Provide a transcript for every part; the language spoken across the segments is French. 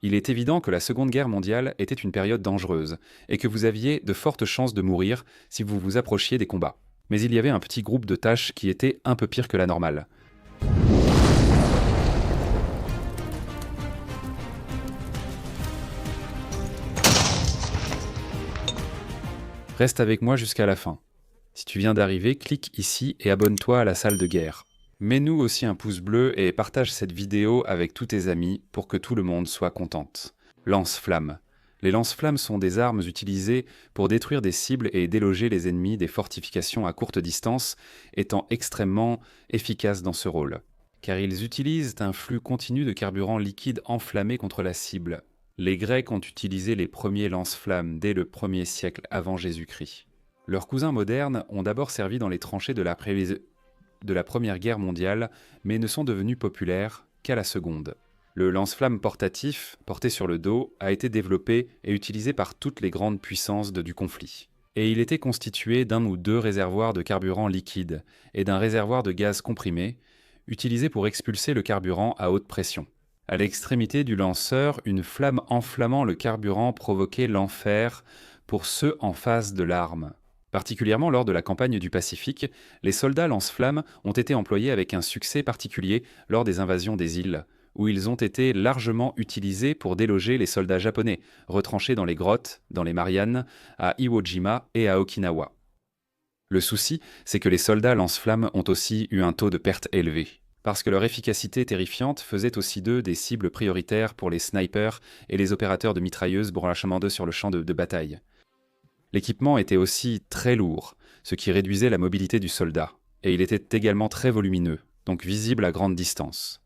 Il est évident que la Seconde Guerre mondiale était une période dangereuse, et que vous aviez de fortes chances de mourir si vous vous approchiez des combats. Mais il y avait un petit groupe de tâches qui était un peu pire que la normale. Reste avec moi jusqu'à la fin. Si tu viens d'arriver, clique ici et abonne-toi à la salle de guerre. Mets-nous aussi un pouce bleu et partage cette vidéo avec tous tes amis pour que tout le monde soit contente. Lance-flammes. Les lance-flammes sont des armes utilisées pour détruire des cibles et déloger les ennemis des fortifications à courte distance, étant extrêmement efficaces dans ce rôle. Car ils utilisent un flux continu de carburant liquide enflammé contre la cible. Les Grecs ont utilisé les premiers lance-flammes dès le 1er siècle avant Jésus-Christ. Leurs cousins modernes ont d'abord servi dans les tranchées de la Première Guerre mondiale, mais ne sont devenus populaires qu'à la Seconde. Le lance-flamme portatif, porté sur le dos, a été développé et utilisé par toutes les grandes puissances du conflit. Et il était constitué d'un ou deux réservoirs de carburant liquide et d'un réservoir de gaz comprimé, utilisé pour expulser le carburant à haute pression. À l'extrémité du lanceur, une flamme enflammant le carburant provoquait l'enfer pour ceux en face de l'arme. Particulièrement lors de la campagne du Pacifique, les soldats lance-flammes ont été employés avec un succès particulier lors des invasions des îles, où ils ont été largement utilisés pour déloger les soldats japonais, retranchés dans les grottes, dans les Mariannes, à Iwo Jima et à Okinawa. Le souci, c'est que les soldats lance-flammes ont aussi eu un taux de perte élevé, parce que leur efficacité terrifiante faisait aussi d'eux des cibles prioritaires pour les snipers et les opérateurs de mitrailleuses branchement d'eux sur le champ de bataille. L'équipement était aussi très lourd, ce qui réduisait la mobilité du soldat, et il était également très volumineux, donc visible à grande distance.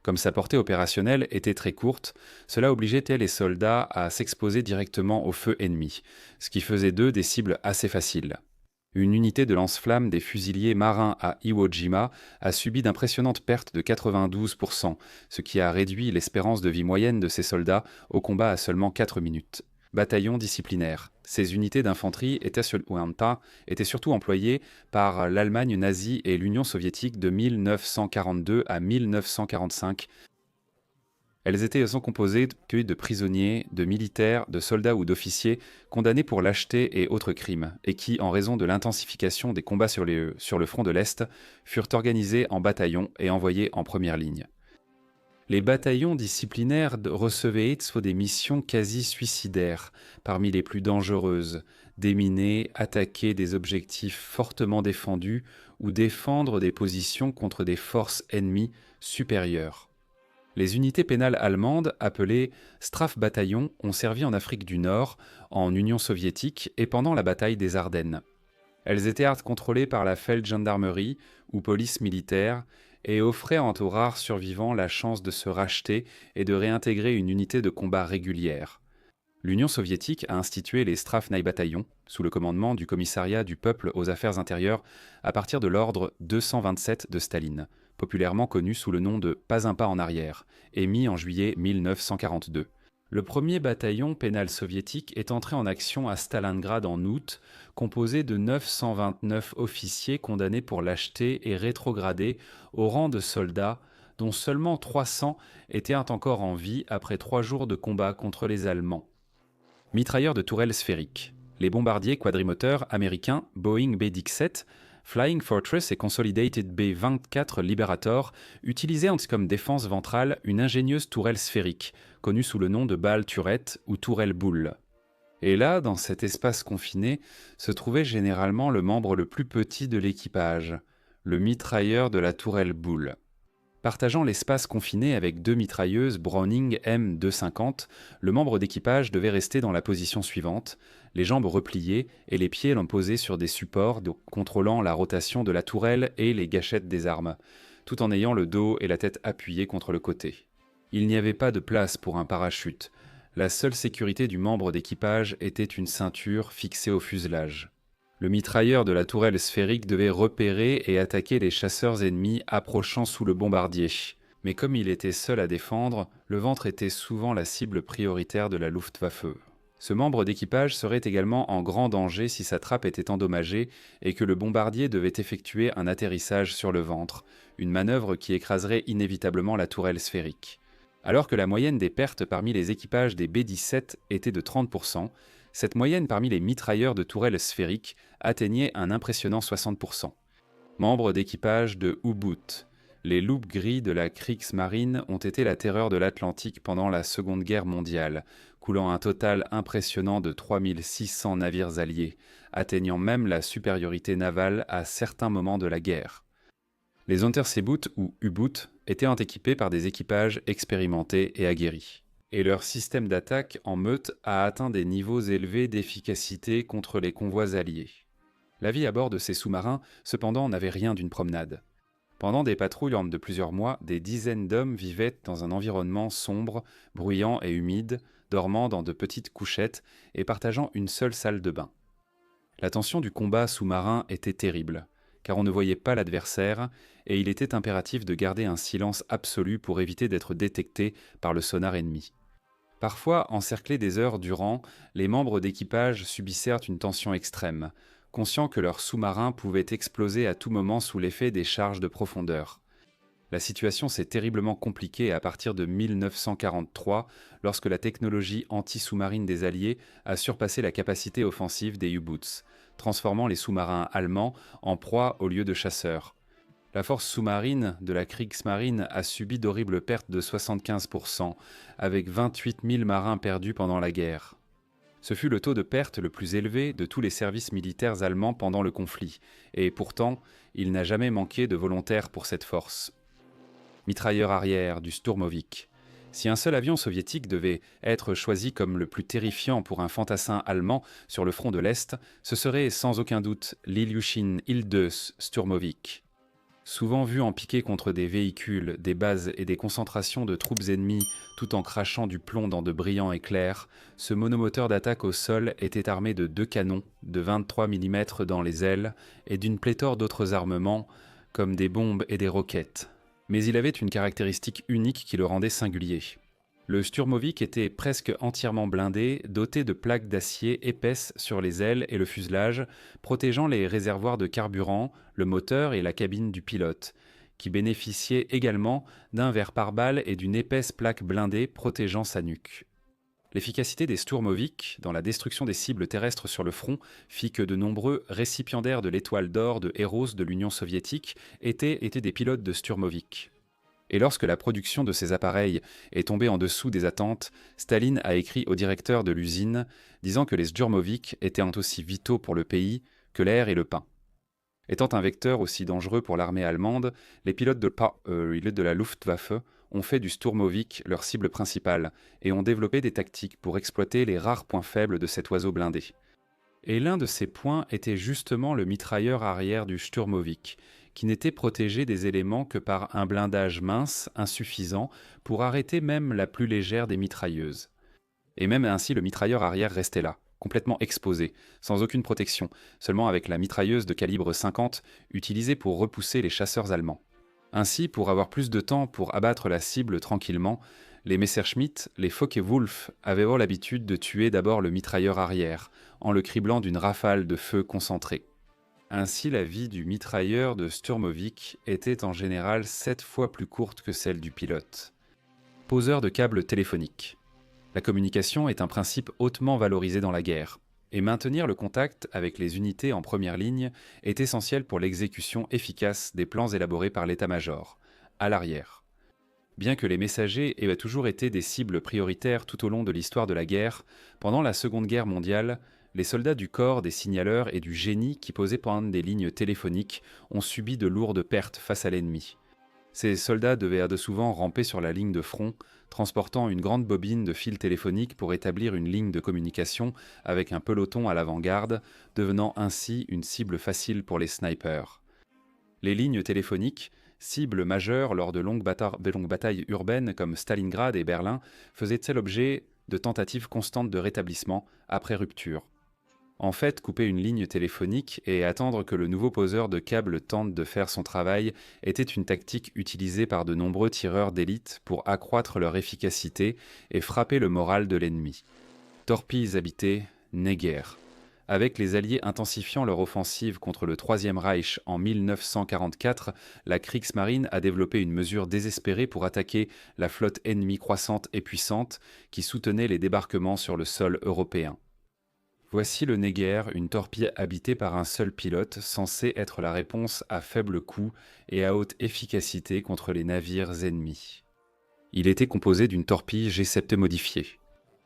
Comme sa portée opérationnelle était très courte, cela obligeait les soldats à s'exposer directement au feu ennemi, ce qui faisait d'eux des cibles assez faciles. Une unité de lance-flammes des fusiliers marins à Iwo Jima a subi d'impressionnantes pertes de 92%, ce qui a réduit l'espérance de vie moyenne de ces soldats au combat à seulement 4 minutes. Bataillons disciplinaires. Ces unités d'infanterie étaient surtout employées par l'Allemagne nazie et l'Union soviétique de 1942 à 1945. Sont composées de prisonniers, de militaires, de soldats ou d'officiers condamnés pour lâcheté et autres crimes, et qui, en raison de l'intensification des combats sur le front de l'Est, furent organisés en bataillons et envoyés en première ligne. Les bataillons disciplinaires recevaient des missions quasi suicidaires, parmi les plus dangereuses, déminer, attaquer des objectifs fortement défendus ou défendre des positions contre des forces ennemies supérieures. Les unités pénales allemandes, appelées Strafbataillons, ont servi en Afrique du Nord, en Union soviétique et pendant la bataille des Ardennes. Elles étaient contrôlées par la Feldgendarmerie ou police militaire, et offrait aux rares survivants la chance de se racheter et de réintégrer une unité de combat régulière. L'Union soviétique a institué les Strafbataillons, sous le commandement du Commissariat du peuple aux affaires intérieures, à partir de l'ordre 227 de Staline, populairement connu sous le nom de « Pas un pas en arrière », émis en juillet 1942. Le premier bataillon pénal soviétique est entré en action à Stalingrad en août, composé de 929 officiers condamnés pour lâcheté et rétrogradés au rang de soldats, dont seulement 300 étaient encore en vie après 3 jours de combat contre les Allemands. Mitrailleurs de tourelles sphériques. Les bombardiers quadrimoteurs américains Boeing B-17, Flying Fortress et Consolidated B-24 Liberator utilisaient comme défense ventrale une ingénieuse tourelle sphérique, connue sous le nom de balle turette ou tourelle boule. Et là, dans cet espace confiné, se trouvait généralement le membre le plus petit de l'équipage, le mitrailleur de la tourelle boule. Partageant l'espace confiné avec 2 mitrailleuses Browning M250, le membre d'équipage devait rester dans la position suivante, les jambes repliées et les pieds posés sur des supports contrôlant la rotation de la tourelle et les gâchettes des armes, tout en ayant le dos et la tête appuyés contre le côté. Il n'y avait pas de place pour un parachute. La seule sécurité du membre d'équipage était une ceinture fixée au fuselage. Le mitrailleur de la tourelle sphérique devait repérer et attaquer les chasseurs ennemis approchant sous le bombardier. Mais comme il était seul à défendre, le ventre était souvent la cible prioritaire de la Luftwaffe. Ce membre d'équipage serait également en grand danger si sa trappe était endommagée et que le bombardier devait effectuer un atterrissage sur le ventre, une manœuvre qui écraserait inévitablement la tourelle sphérique. Alors que la moyenne des pertes parmi les équipages des B-17 était de 30%, cette moyenne parmi les mitrailleurs de tourelles sphériques atteignait un impressionnant 60%. Membres d'équipage de U-Boot, les loups gris de la Kriegsmarine ont été la terreur de l'Atlantique pendant la Seconde Guerre mondiale, coulant un total impressionnant de 3600 navires alliés, atteignant même la supériorité navale à certains moments de la guerre. Les Unterseeboot ou U-Boot étaient équipés par des équipages expérimentés et aguerris. Et leur système d'attaque en meute a atteint des niveaux élevés d'efficacité contre les convois alliés. La vie à bord de ces sous-marins, cependant, n'avait rien d'une promenade. Pendant des patrouilles de plusieurs mois, des dizaines d'hommes vivaient dans un environnement sombre, bruyant et humide, dormant dans de petites couchettes et partageant une seule salle de bain. La tension du combat sous-marin était terrible, car on ne voyait pas l'adversaire et il était impératif de garder un silence absolu pour éviter d'être détecté par le sonar ennemi. Parfois, encerclés des heures durant, les membres d'équipage subissèrent une tension extrême, conscients que leur sous-marin pouvait exploser à tout moment sous l'effet des charges de profondeur. La situation s'est terriblement compliquée à partir de 1943, lorsque la technologie anti-sous-marine des Alliés a surpassé la capacité offensive des U-Boots, transformant les sous-marins allemands en proie au lieu de chasseurs. La force sous-marine de la Kriegsmarine a subi d'horribles pertes de 75%, avec 28 000 marins perdus pendant la guerre. Ce fut le taux de perte le plus élevé de tous les services militaires allemands pendant le conflit, et pourtant, il n'a jamais manqué de volontaires pour cette force. Mitrailleur arrière du Sturmovik. Si un seul avion soviétique devait être choisi comme le plus terrifiant pour un fantassin allemand sur le front de l'Est, ce serait sans aucun doute l'Ilyushin Il-2 Sturmovik. Souvent vu en piqué contre des véhicules, des bases et des concentrations de troupes ennemies, tout en crachant du plomb dans de brillants éclairs, ce monomoteur d'attaque au sol était armé de 2 canons de 23 mm dans les ailes et d'une pléthore d'autres armements, comme des bombes et des roquettes. Mais il avait une caractéristique unique qui le rendait singulier. Le Sturmovik était presque entièrement blindé, doté de plaques d'acier épaisses sur les ailes et le fuselage, protégeant les réservoirs de carburant, le moteur et la cabine du pilote, qui bénéficiait également d'un verre pare-balles et d'une épaisse plaque blindée protégeant sa nuque. L'efficacité des Sturmovik dans la destruction des cibles terrestres sur le front fit que de nombreux récipiendaires de l'étoile d'or de Heroes de l'Union soviétique étaient des pilotes de Sturmovik. Et lorsque la production de ces appareils est tombée en dessous des attentes, Staline a écrit au directeur de l'usine disant que les Sturmovik étaient aussi vitaux pour le pays que l'air et le pain. Étant un vecteur aussi dangereux pour l'armée allemande, les pilotes de la Luftwaffe ont fait du Sturmovik leur cible principale et ont développé des tactiques pour exploiter les rares points faibles de cet oiseau blindé. Et l'un de ces points était justement le mitrailleur arrière du Sturmovik, qui n'était protégé des éléments que par un blindage mince, insuffisant, pour arrêter même la plus légère des mitrailleuses. Et même ainsi, le mitrailleur arrière restait là, complètement exposé, sans aucune protection, seulement avec la mitrailleuse de calibre 50 utilisée pour repousser les chasseurs allemands. Ainsi, pour avoir plus de temps pour abattre la cible tranquillement, les Messerschmitt, les Focke-Wulf avaient l'habitude de tuer d'abord le mitrailleur arrière, en le criblant d'une rafale de feu concentré. Ainsi, la vie du mitrailleur de Sturmovik était en général 7 fois plus courte que celle du pilote. Poseur de câbles téléphoniques. La communication est un principe hautement valorisé dans la guerre, et maintenir le contact avec les unités en première ligne est essentiel pour l'exécution efficace des plans élaborés par l'état-major, à l'arrière. Bien que les messagers aient toujours été des cibles prioritaires tout au long de l'histoire de la guerre, pendant la Seconde Guerre mondiale, les soldats du corps des signaleurs et du génie qui posaient pendant des lignes téléphoniques ont subi de lourdes pertes face à l'ennemi. Ces soldats devaient de souvent ramper sur la ligne de front, transportant une grande bobine de fil téléphonique pour établir une ligne de communication avec un peloton à l'avant-garde, devenant ainsi une cible facile pour les snipers. Les lignes téléphoniques, cibles majeures lors de longues batailles urbaines comme Stalingrad et Berlin, faisaient-elles l'objet de tentatives constantes de rétablissement après rupture. En fait, couper une ligne téléphonique et attendre que le nouveau poseur de câbles tente de faire son travail était une tactique utilisée par de nombreux tireurs d'élite pour accroître leur efficacité et frapper le moral de l'ennemi. Torpilles habitées, n'est guère. Avec les Alliés intensifiant leur offensive contre le Troisième Reich en 1944, la Kriegsmarine a développé une mesure désespérée pour attaquer la flotte ennemie croissante et puissante qui soutenait les débarquements sur le sol européen. Voici le Neger, une torpille habitée par un seul pilote, censé être la réponse à faible coût et à haute efficacité contre les navires ennemis. Il était composé d'une torpille G7 modifiée.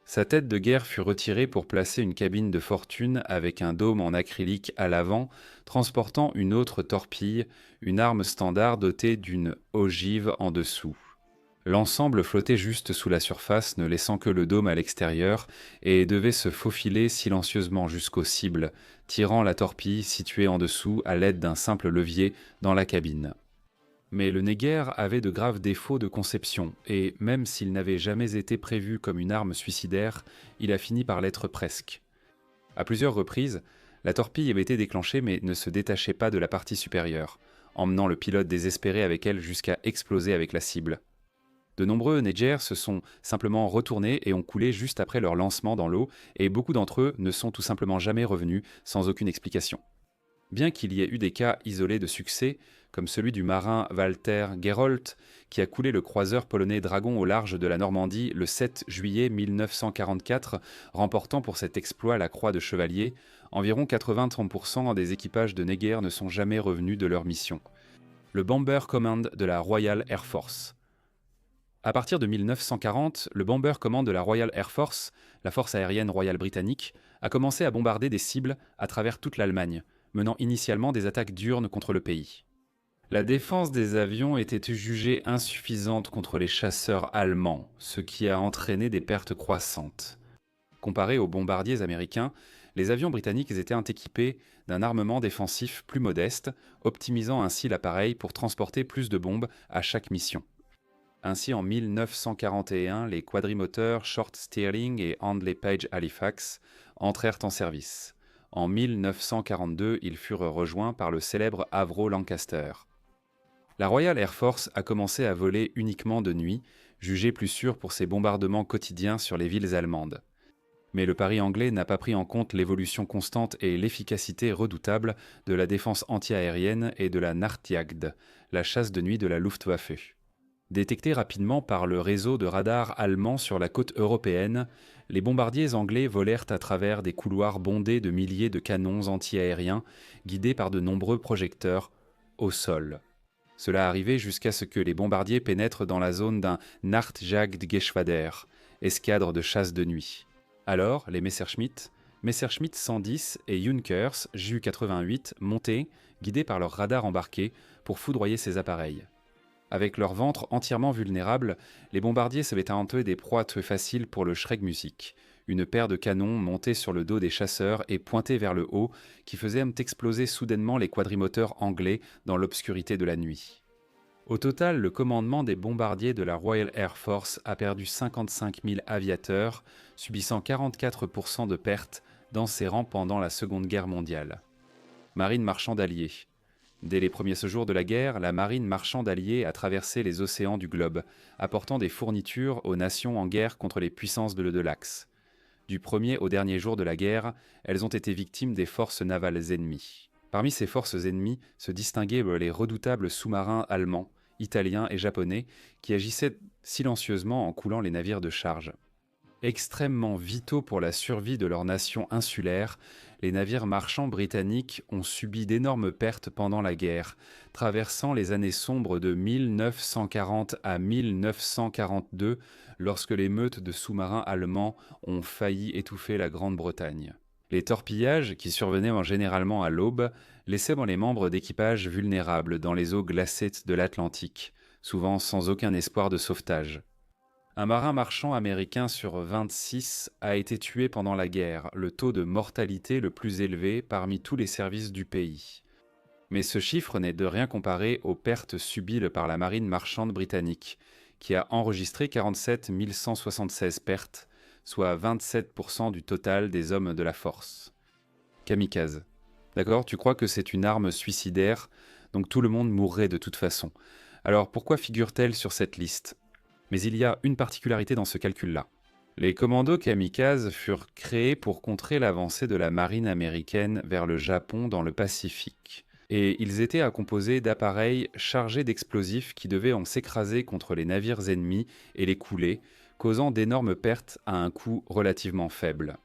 Sa tête de guerre fut retirée pour placer une cabine de fortune avec un dôme en acrylique à l'avant, transportant une autre torpille, une arme standard dotée d'une ogive en dessous. L'ensemble flottait juste sous la surface, ne laissant que le dôme à l'extérieur, et devait se faufiler silencieusement jusqu'aux cibles, tirant la torpille située en dessous à l'aide d'un simple levier dans la cabine. Mais le Neger avait de graves défauts de conception, et même s'il n'avait jamais été prévu comme une arme suicidaire, il a fini par l'être presque. À plusieurs reprises, la torpille avait été déclenchée mais ne se détachait pas de la partie supérieure, emmenant le pilote désespéré avec elle jusqu'à exploser avec la cible. De nombreux Neger se sont simplement retournés et ont coulé juste après leur lancement dans l'eau, et beaucoup d'entre eux ne sont tout simplement jamais revenus sans aucune explication. Bien qu'il y ait eu des cas isolés de succès, comme celui du marin Walter Gerholt, qui a coulé le croiseur polonais Dragon au large de la Normandie le 7 juillet 1944, remportant pour cet exploit la croix de chevalier, environ 80% des équipages de Neger ne sont jamais revenus de leur mission. Le Bomber Command de la Royal Air Force. À partir de 1940, le Bomber Command de la Royal Air Force, la force aérienne royale britannique, a commencé à bombarder des cibles à travers toute l'Allemagne, menant initialement des attaques diurnes contre le pays. La défense des avions était jugée insuffisante contre les chasseurs allemands, ce qui a entraîné des pertes croissantes. Comparés aux bombardiers américains, les avions britanniques étaient équipés d'un armement défensif plus modeste, optimisant ainsi l'appareil pour transporter plus de bombes à chaque mission. Ainsi, en 1941, les quadrimoteurs Short Stirling et Handley Page Halifax entrèrent en service. En 1942, ils furent rejoints par le célèbre Avro Lancaster. La Royal Air Force a commencé à voler uniquement de nuit, jugée plus sûre pour ses bombardements quotidiens sur les villes allemandes. Mais le pari anglais n'a pas pris en compte l'évolution constante et l'efficacité redoutable de la défense antiaérienne et de la Nachtjagd, la chasse de nuit de la Luftwaffe. Détectés rapidement par le réseau de radars allemands sur la côte européenne, les bombardiers anglais volèrent à travers des couloirs bondés de milliers de canons antiaériens, guidés par de nombreux projecteurs au sol. Cela arrivait jusqu'à ce que les bombardiers pénètrent dans la zone d'un Nachtjagdgeschwader, escadre de chasse de nuit. Alors, les Messerschmitt 110 et Junkers Ju-88 montaient, guidés par leurs radars embarqués, pour foudroyer ces appareils. Avec leur ventre entièrement vulnérable, les bombardiers savaient inventer des proies très faciles pour le Schreckmusik, une paire de canons montés sur le dos des chasseurs et pointés vers le haut qui faisaient exploser soudainement les quadrimoteurs anglais dans l'obscurité de la nuit. Au total, le commandement des bombardiers de la Royal Air Force a perdu 55 000 aviateurs, subissant 44% de pertes dans ses rangs pendant la Seconde Guerre mondiale. Marine marchande alliée. Dès les premiers jours de la guerre, la marine marchande alliée a traversé les océans du globe, apportant des fournitures aux nations en guerre contre les puissances de l'Axe. Du premier au dernier jour de la guerre, elles ont été victimes des forces navales ennemies. Parmi ces forces ennemies se distinguaient les redoutables sous-marins allemands, italiens et japonais qui agissaient silencieusement en coulant les navires de charge. Extrêmement vitaux pour la survie de leur nation insulaire, les navires marchands britanniques ont subi d'énormes pertes pendant la guerre, traversant les années sombres de 1940 à 1942, lorsque les meutes de sous-marins allemands ont failli étouffer la Grande-Bretagne. Les torpillages, qui survenaient généralement à l'aube, laissaient les membres d'équipage vulnérables dans les eaux glacées de l'Atlantique, souvent sans aucun espoir de sauvetage. Un marin marchand américain sur 26 a été tué pendant la guerre, le taux de mortalité le plus élevé parmi tous les services du pays. Mais ce chiffre n'est de rien comparé aux pertes subies par la marine marchande britannique, qui a enregistré 47 176 pertes, soit 27% du total des hommes de la force. Kamikaze. D'accord, tu crois que c'est une arme suicidaire, donc tout le monde mourrait de toute façon. Alors pourquoi figure-t-elle sur cette liste ? Mais il y a une particularité dans ce calcul-là. Les commandos kamikazes furent créés pour contrer l'avancée de la marine américaine vers le Japon dans le Pacifique. Et ils étaient à composer d'appareils chargés d'explosifs qui devaient en s'écraser contre les navires ennemis et les couler, causant d'énormes pertes à un coût relativement faible.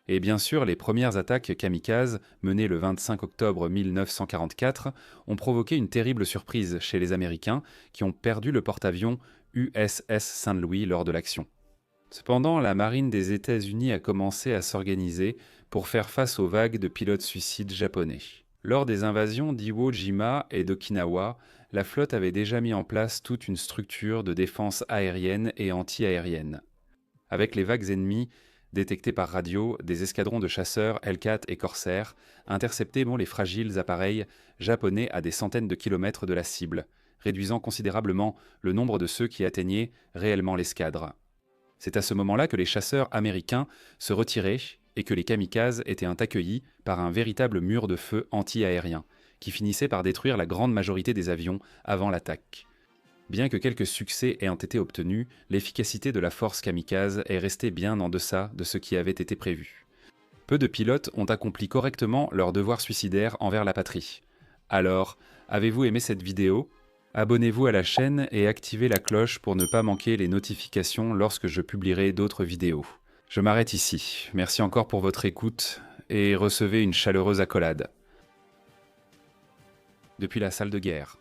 Et bien sûr, les premières attaques kamikazes, menées le 25 octobre 1944, ont provoqué une terrible surprise chez les Américains qui ont perdu le porte-avions USS Saint-Louis lors de l'action. Cependant, la marine des États-Unis a commencé à s'organiser pour faire face aux vagues de pilotes suicides japonais. Lors des invasions d'Iwo Jima et d'Okinawa, la flotte avait déjà mis en place toute une structure de défense aérienne et anti-aérienne. Avec les vagues ennemies détectées par radio, des escadrons de chasseurs Hellcat et Corsair interceptaient les fragiles appareils japonais à des centaines de kilomètres de la cible, réduisant considérablement le nombre de ceux qui atteignaient réellement l'escadre. C'est à ce moment-là que les chasseurs américains se retiraient et que les kamikazes étaient accueillis par un véritable mur de feu anti-aérien, qui finissait par détruire la grande majorité des avions avant l'attaque. Bien que quelques succès ayant été obtenus, l'efficacité de la force kamikaze est restée bien en deçà de ce qui avait été prévu. Peu de pilotes ont accompli correctement leur devoir suicidaire envers la patrie. Alors, avez-vous aimé cette vidéo ? Abonnez-vous à la chaîne et activez la cloche pour ne pas manquer les notifications lorsque je publierai d'autres vidéos. Je m'arrête ici. Merci encore pour votre écoute et recevez une chaleureuse accolade. Depuis la salle de guerre.